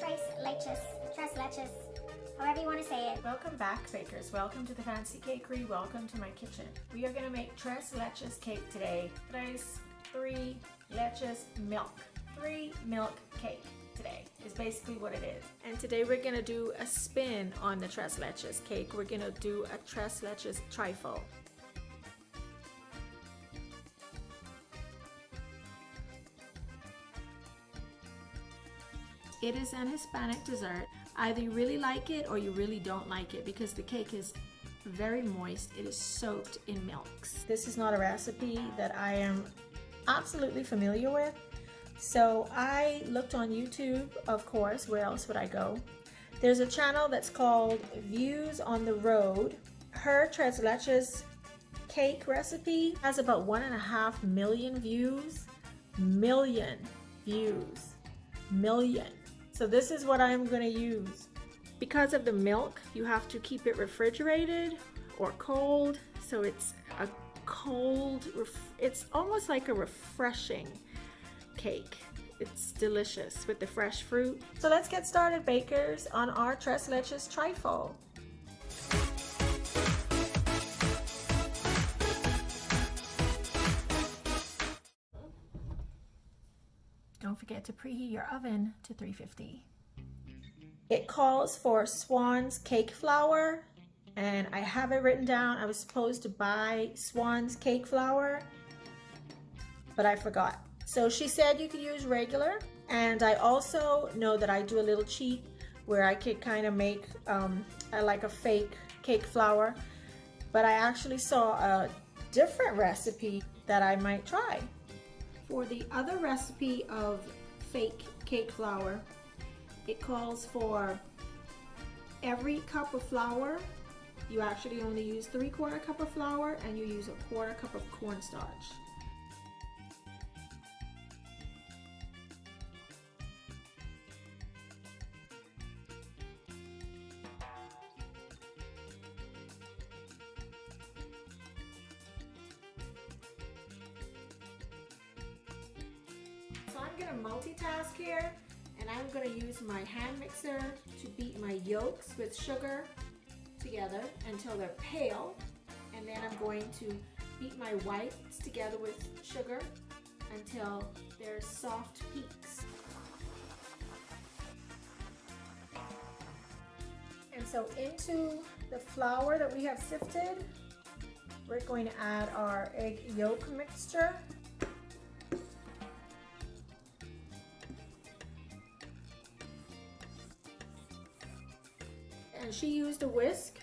Tres Leches, Tres Leches, however you want to say it. Welcome back, bakers. Welcome to the fancy cakery. Welcome to my kitchen. We are going to make Tres Leches cake today. Three leches milk. 3 milk cake today is basically what it is. And today we're going to do a spin on the Tres Leches cake. We're going to do a Tres Leches Trifle. It is an Hispanic dessert. Either you really like it or you really don't like it because the cake is very moist. It is soaked in milks. This is not a recipe that I am absolutely familiar with. So I looked on YouTube, of course. Where else would I go? There's a channel that's called Views on the Road. Her Tres Leches cake recipe has about 1.5 million views. Million. So this is what I'm going to use. Because of the milk, you have to keep it refrigerated or cold. So it's a cold, it's almost like a refreshing cake. It's delicious with the fresh fruit. So let's get started, bakers, on our Tres Leches Trifle. Don't forget to preheat your oven to 350. It calls for Swan's cake flour, and I have it written down. I was supposed to buy Swan's cake flour, but I forgot. So she said you could use regular, and I also know that I do a little cheat where I could kind of make like a fake cake flour, but I actually saw a different recipe that I might try. For the other recipe of fake cake flour, it calls for every cup of flour, you actually only use 3/4 cup of flour and you use 1/4 cup of cornstarch. So I'm going to multitask here, and I'm going to use my hand mixer to beat my yolks with sugar together until they're pale, and then I'm going to beat my whites together with sugar until they're soft peaks. And so into the flour that we have sifted, we're going to add our egg yolk mixture. And she used a whisk.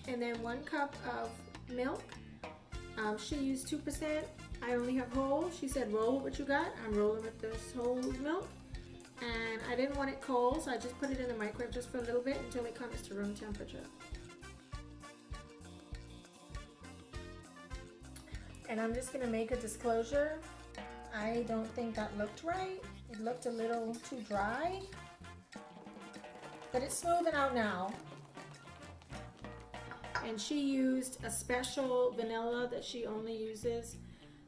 And then 1 cup of milk. She used 2%. I only have whole. She said roll what you got. I'm rolling with this whole milk. And I didn't want it cold, so I just put it in the microwave just for a little bit until it comes to room temperature. And I'm just gonna make a disclosure. I don't think that looked right. It looked a little too dry, but it's smoothing out now. And she used a special vanilla that she only uses.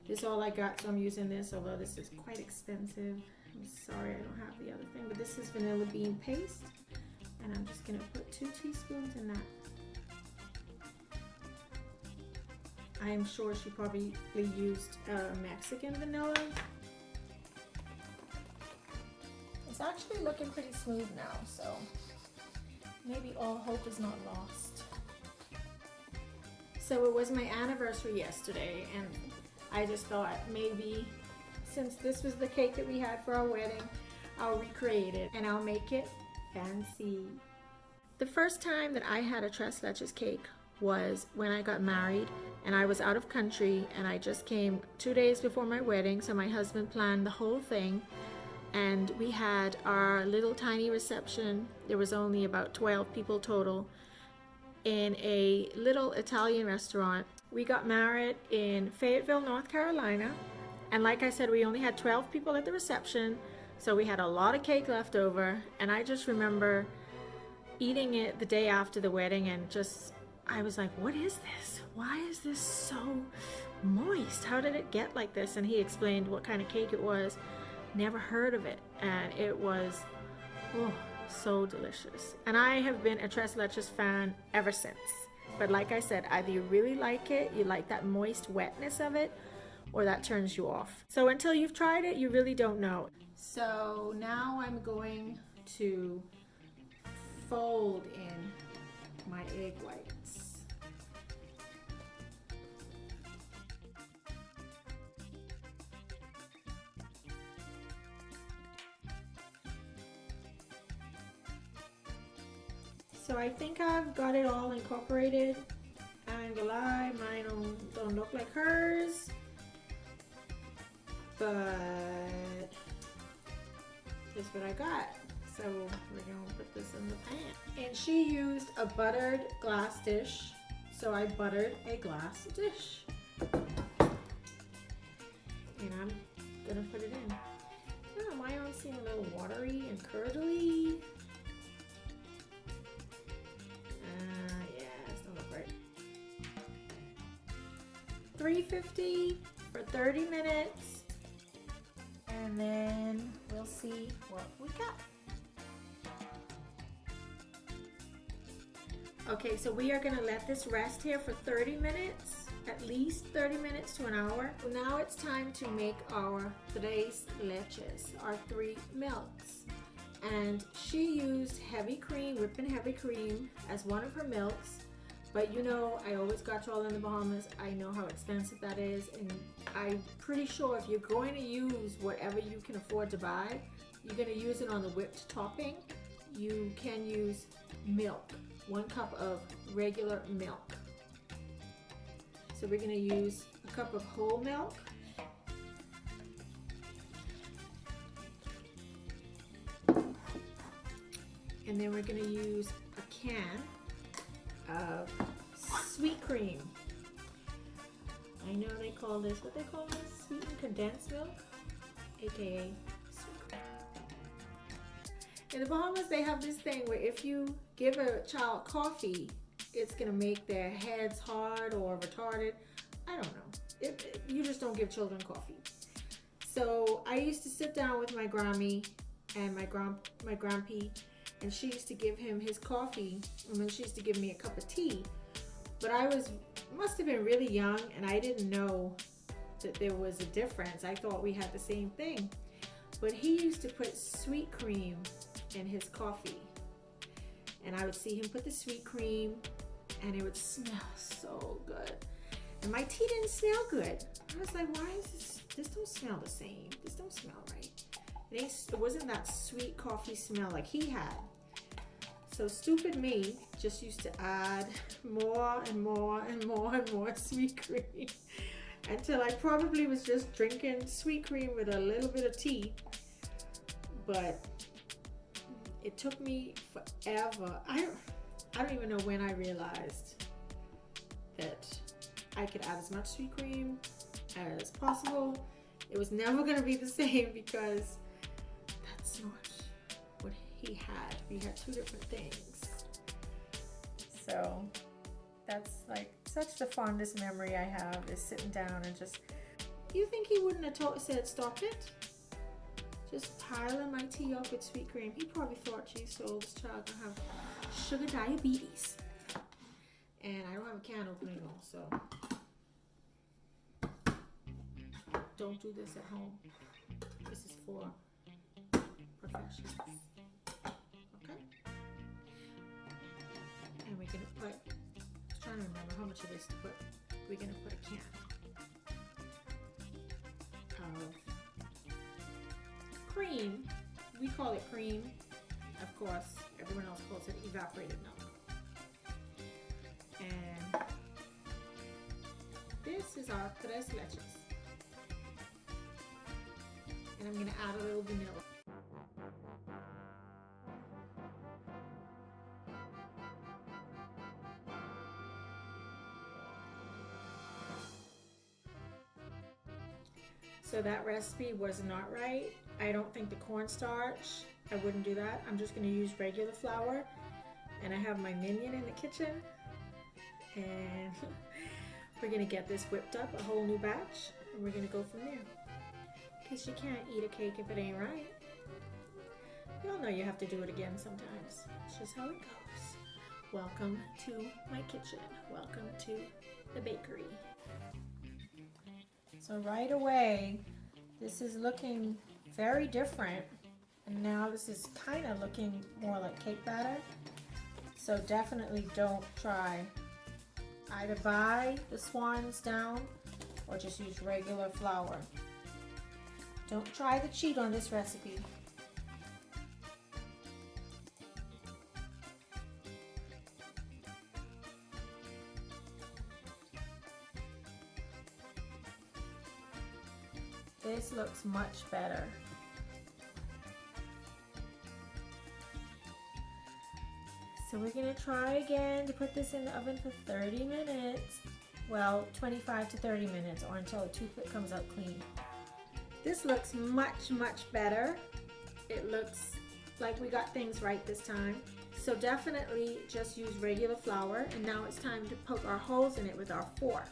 This is all I got, so I'm using this, although this is quite expensive. I'm sorry I don't have the other thing, but this is vanilla bean paste. And I'm just gonna put 2 teaspoons in that. I am sure she probably used Mexican vanilla. It's actually looking pretty smooth now, so maybe all hope is not lost. So it was my anniversary yesterday, and I just thought maybe since this was the cake that we had for our wedding, I'll recreate it and I'll make it fancy. The first time that I had a Tres Leches cake was when I got married, and I was out of country, and I just came 2 days before my wedding, so my husband planned the whole thing, and we had our little tiny reception. There was only about 12 people total in a little Italian restaurant. We got married in Fayetteville, North Carolina, and like I said, we only had 12 people at the reception, so we had a lot of cake left over, and I just remember eating it the day after the wedding and just I was like, what is this? Why is this so moist? How did it get like this? And he explained what kind of cake it was. Never heard of it. And it was, oh, so delicious. And I have been a Tres Leches fan ever since. But like I said, either you really like it, you like that moist wetness of it, or that turns you off. So until you've tried it, you really don't know. So now I'm going to fold in my egg whites. So I think I've got it all incorporated. I ain't gonna lie, mine don't look like hers, but this is what I got. So we're gonna put this in the pan. And she used a buttered glass dish, so I buttered a glass dish. And I'm gonna put it in. Oh, my own seem a little watery and curdly. Yeah, it's not look right. 350 for 30 minutes. And then we'll see what we got. Okay, so we are gonna let this rest here for 30 minutes, at least 30 minutes to an hour. Now it's time to make our tres leches, our 3 milks. And she used heavy cream, whipping heavy cream as one of her milks. But you know, I always got y'all in the Bahamas. I know how expensive that is. And I'm pretty sure if you're going to use whatever you can afford to buy, you're gonna use it on the whipped topping. You can use milk. 1 cup of regular milk. So we're going to use a cup of whole milk. And then we're going to use a can of sweet cream. I know they call this, what they call this? Sweetened condensed milk, aka sweet cream. In the Bahamas, they have this thing where if you give a child coffee, it's gonna make their heads hard or retarded. I don't know. You just don't give children coffee. So I used to sit down with my Grammy and my Grampy, and she used to give him his coffee, and then she used to give me a cup of tea. But I must have been really young, and I didn't know that there was a difference. I thought we had the same thing. But he used to put sweet cream in his coffee, and I would see him put the sweet cream, and it would smell so good. And my tea didn't smell good. I was like, why is this don't smell the same? This don't smell right. It wasn't that sweet coffee smell like he had. So stupid me just used to add more and more and more and more sweet cream until I probably was just drinking sweet cream with a little bit of tea. But it took me forever. I don't even know when I realized that I could add as much sweet cream as possible. It was never gonna be the same because that's not what he had. We had 2 different things. So that's like such the fondest memory I have is sitting down and just, you think he wouldn't have said stop it? Just piling my tea up with sweet cream. He probably thought, geez, so this child gonna have sugar diabetes. And I don't have a can opener though, so don't do this at home. This is for professionals. Okay? And we're gonna put, I was trying to remember how much it is to put. We're gonna put a can of cream. We call it cream. Of course, everyone else calls it evaporated milk. And this is our tres leches. And I'm gonna add a little vanilla. So that recipe was not right. I don't think the cornstarch, I wouldn't do that. I'm just gonna use regular flour. And I have my minion in the kitchen. And we're gonna get this whipped up, a whole new batch, and we're gonna go from there. Because you can't eat a cake if it ain't right. Y'all know you have to do it again sometimes. It's just how it goes. Welcome to my kitchen. Welcome to the bakery. So right away, this is looking very different. And now this is kind of looking more like cake batter. So definitely don't try. Either buy the swans down or just use regular flour. Don't try to cheat on this recipe. This looks much better. So we're gonna try again to put this in the oven for 30 minutes. Well, 25 to 30 minutes, or until the toothpick comes out clean. This looks much, much better. It looks like we got things right this time. So definitely just use regular flour, and now it's time to poke our holes in it with our fork.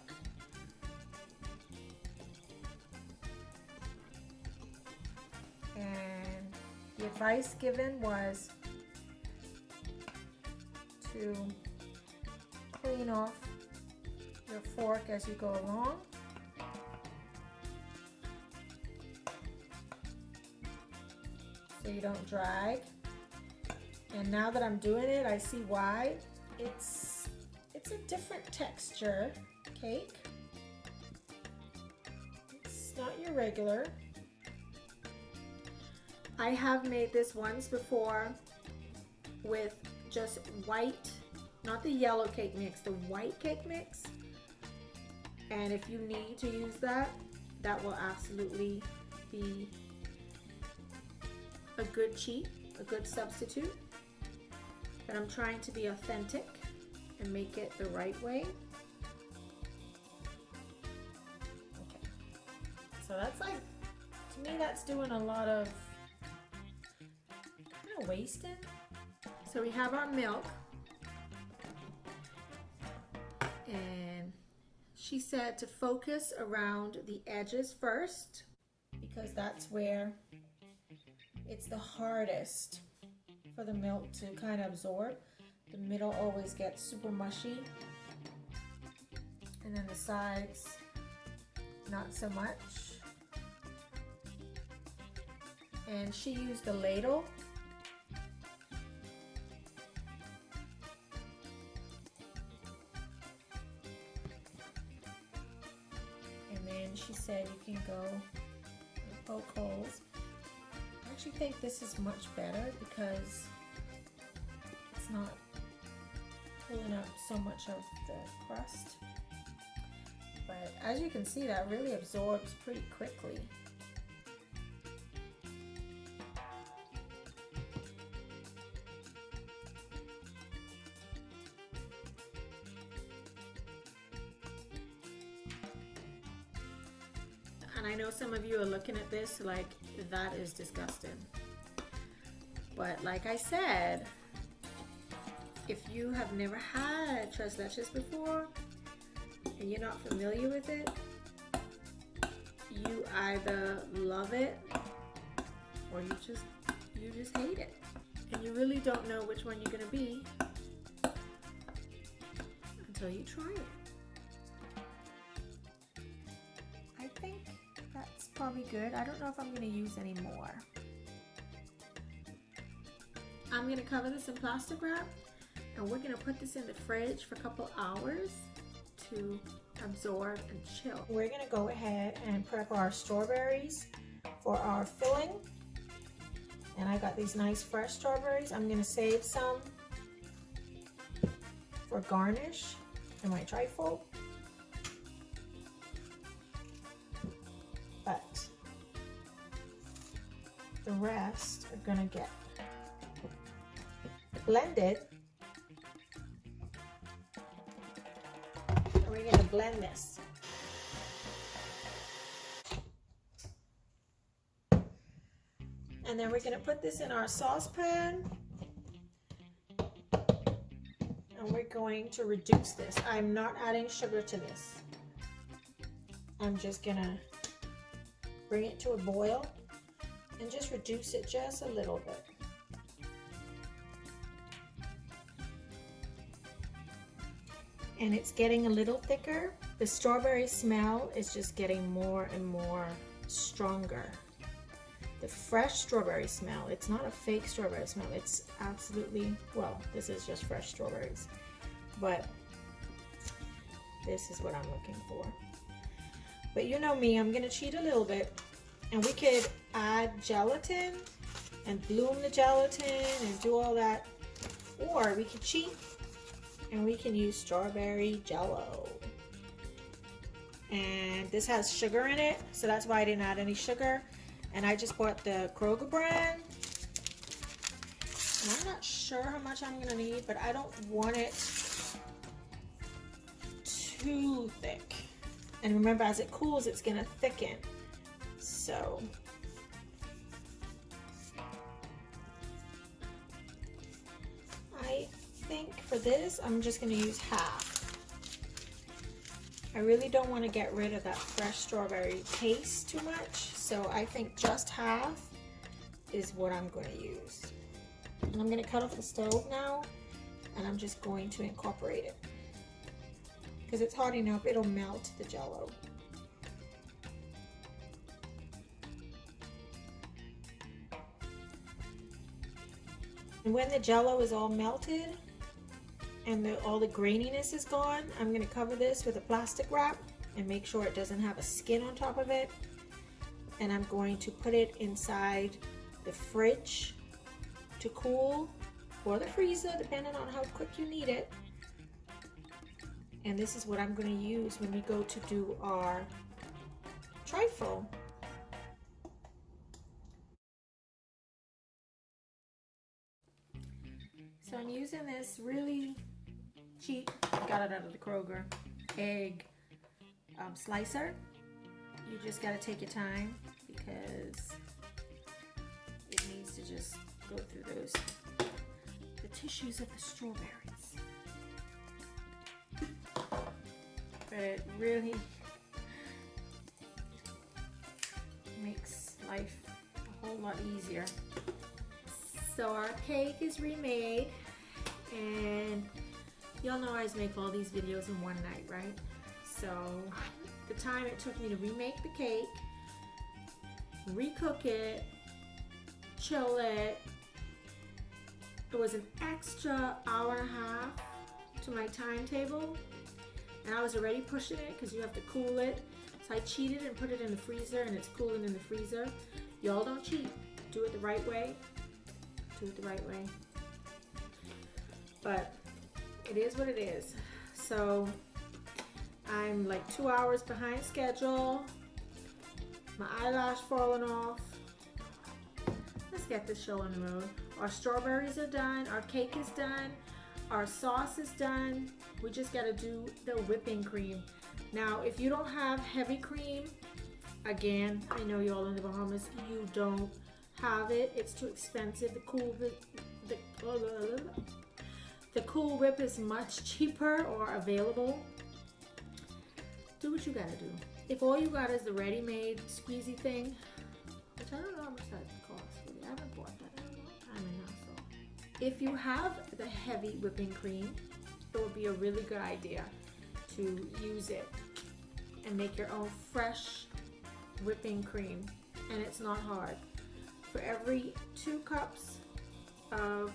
And the advice given was to clean off your fork as you go along. So you don't drag. And now that I'm doing it, I see why. It's a different texture cake. It's not your regular. I have made this once before with just white, not the yellow cake mix, the white cake mix. And if you need to use that, that will absolutely be a good cheat, a good substitute. But I'm trying to be authentic and make it the right way. Okay. So that's like, to me, that's doing a lot of kind of wasting. So we have our milk, and she said to focus around the edges first because that's where it's the hardest for the milk to kind of absorb. The middle always gets super mushy, and then the sides not so much. And she used a ladle. She said you can go and poke holes. I actually think this is much better because it's not pulling up so much of the crust. But as you can see, that really absorbs pretty quickly. And I know some of you are looking at this like, that is disgusting. But like I said, if you have never had Tres Leches before and you're not familiar with it, you either love it or you just hate it. And you really don't know which one you're gonna be until you try it. I think that's probably good. I don't know if I'm going to use any more. I'm going to cover this in plastic wrap, and we're going to put this in the fridge for a couple hours to absorb and chill. We're going to go ahead and prep our strawberries for our filling. And I got these nice fresh strawberries. I'm going to save some for garnish in my trifle. But the rest are gonna get blended. And we're gonna blend this. And then we're gonna put this in our saucepan. And And we're going to reduce this. I'm not adding sugar to this. I'm just gonna bring it to a boil and just reduce it just a little bit. And it's getting a little thicker. The strawberry smell is just getting more and more stronger. The fresh strawberry smell, it's not a fake strawberry smell, it's absolutely, well, this is just fresh strawberries, but this is what I'm looking for. But you know me, I'm gonna cheat a little bit, and we could add gelatin and bloom the gelatin and do all that, or we could cheat and we can use strawberry jello. And this has sugar in it, so that's why I didn't add any sugar. And I just bought the Kroger brand. And I'm not sure how much I'm gonna need, but I don't want it too thick. And remember, as it cools, it's gonna thicken. So I think for this, I'm just gonna use half. I really don't want to get rid of that fresh strawberry taste too much, so I think just half is what I'm going to use. And I'm going to cut off the stove now, and I'm just going to incorporate it. Because it's hot enough, it'll melt the jello. And when the jello is all melted, and all the graininess is gone, I'm gonna cover this with a plastic wrap and make sure it doesn't have a skin on top of it. And I'm going to put it inside the fridge to cool, or the freezer, depending on how quick you need it. And this is what I'm gonna use when we go to do our trifle. So I'm using this really cheap, got it out of the Kroger, egg slicer. You just got to take your time because it needs to just go through the tissues of the strawberries. But it really makes life a whole lot easier. So our cake is remade, and y'all know I always make all these videos in one night, right? So the time it took me to remake the cake, recook it, chill it, it was an extra hour and a half to my timetable, and I was already pushing it because you have to cool it. So I cheated and put it in the freezer, and it's cooling in the freezer. Y'all don't cheat. Do it the right way. Do it the right way. But it is what it is. So I'm like 2 hours behind schedule. My eyelash falling off. Let's get this show on the road. Our strawberries are done. Our cake is done. Our sauce is done. We just got to do the whipping cream. Now, if you don't have heavy cream, again, I know y'all in the Bahamas, you don't have it. It's too expensive. The Cool Whip is much cheaper or available. Do what you gotta do. If all you got is the ready-made squeezy thing, which I don't know how much that costs. Really. I haven't bought that in a long time now. So, if you have the heavy whipping cream, it would be a really good idea to use it and make your own fresh whipping cream. And it's not hard. For every 2 cups of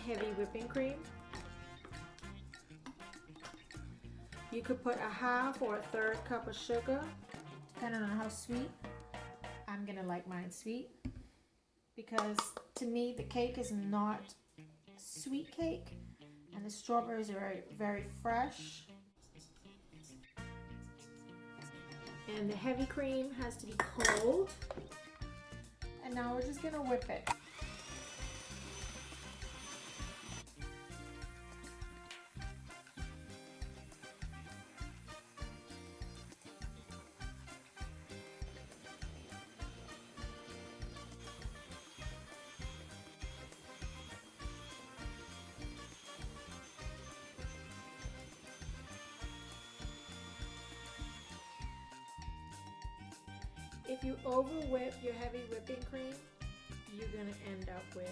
heavy whipping cream, you could put a half or a third cup of sugar, depending on how sweet. I'm gonna like mine sweet because to me the cake is not sweet cake, and the strawberries are very, very fresh. And the heavy cream has to be cold. And now we're just gonna whip it. if you over whip your heavy whipping cream, you're gonna end up with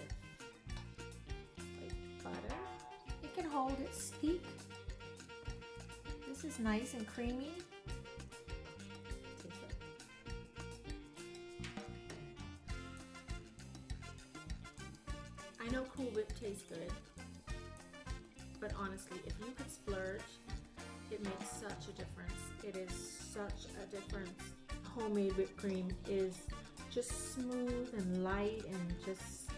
like butter. It can hold its peak. This is nice and creamy. I know Cool Whip tastes good, but honestly, if you could splurge, it makes such a difference. It is such a difference. Homemade whipped cream is just smooth and light and just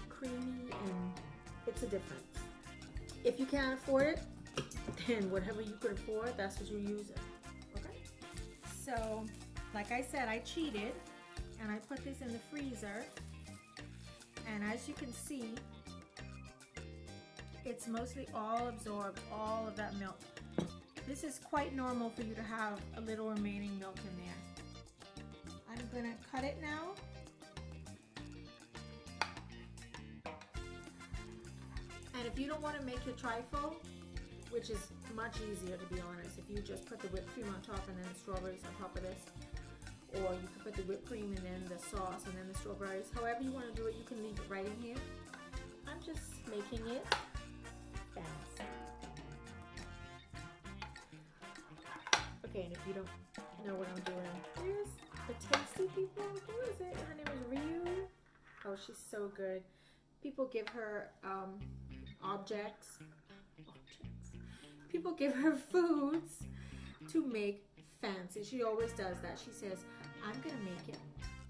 creamy, and it's a difference. If you can't afford it, then whatever you could afford, that's what you use it. Okay? So, like I said, I cheated and I put this in the freezer. And as you can see, it's mostly all absorbed, all of that milk. This is quite normal for you to have a little remaining milk in there. I'm gonna cut it now. And if you don't want to make your trifle, which is much easier to be honest, if you just put the whipped cream on top and then the strawberries on top of this, or you can put the whipped cream and then the sauce and then the strawberries. However you want to do it, you can leave it right in here. I'm just making it fancy. Okay, and if you don't know what I'm doing, here's the tasty people. Who is it? Her name is Ryu. Oh, she's so good. People give her objects. People give her foods to make fancy. She always does that. She says, I'm gonna make it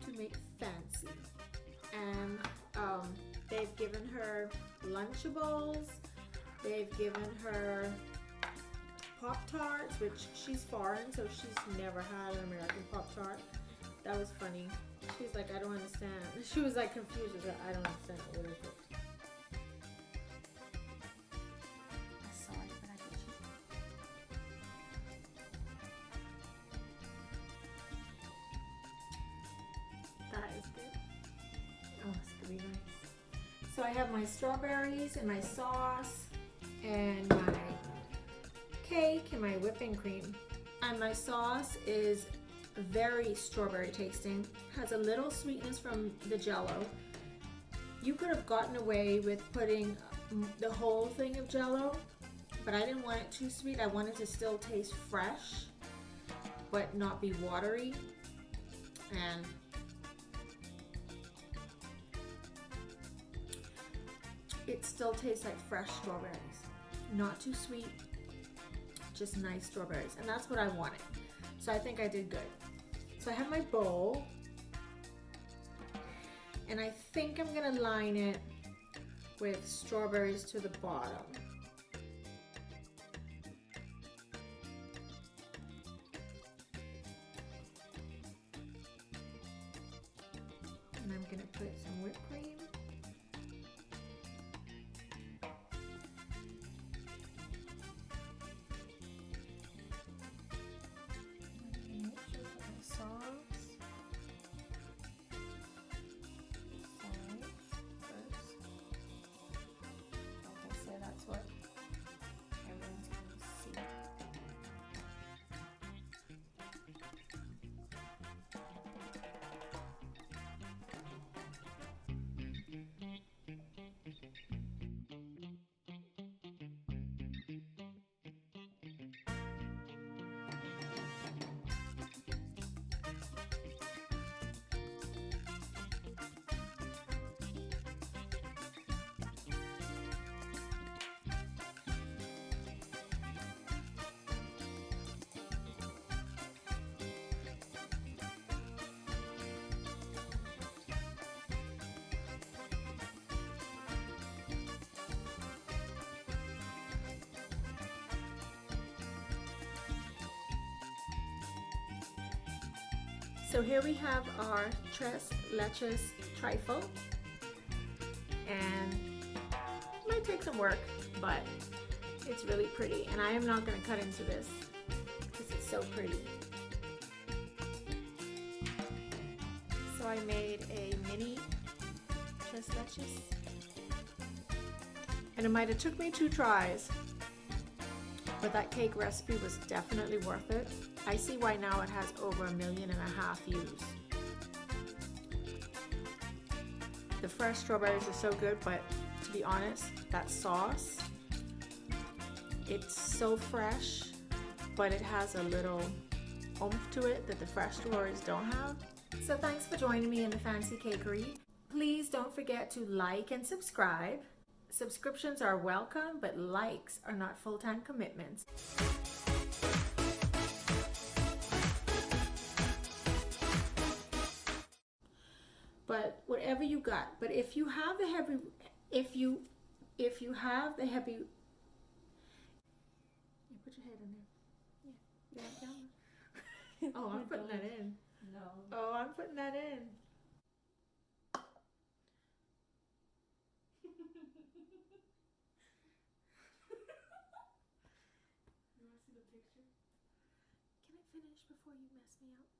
to make fancy. And they've given her Lunchables. They've given her Pop-Tarts, which she's foreign, so she's never had an American Pop-Tart. That was funny. She's like, I don't understand. She was like confused. She was like, I don't understand. What is it? That is good. Oh, it's gonna be nice. So I have my strawberries and my sauce and my cake and my whipping cream. And my sauce is very strawberry tasting. Has a little sweetness from the Jell-O. You could have gotten away with putting the whole thing of Jell-O, but I didn't want it too sweet. I wanted to still taste fresh, but not be watery. And it still tastes like fresh strawberries. Not too sweet, just nice strawberries. And that's what I wanted. So I think I did good. So I have my bowl. And I think I'm gonna line it with strawberries to the bottom. And I'm gonna put some whipped cream. So here we have our Tres Leches Trifle, and it might take some work, but it's really pretty. And I am not going to cut into this because it's so pretty. So I made a mini Tres Leches, and it might have took me 2 tries, but that cake recipe was definitely worth it. I see why now it has over 1.5 million views. The fresh strawberries are so good, but to be honest, that sauce, it's so fresh, but it has a little oomph to it that the fresh strawberries don't have. So thanks for joining me in the Fancy Cakery. Please don't forget to like and subscribe. Subscriptions are welcome, but likes are not full-time commitments. But whatever you got, but if you have the heavy, if you have the heavy, you put your head in there. Yeah. Oh, I'm putting that in. No. Oh, I'm putting that in. You want to see the picture? Can I finish before you mess me up?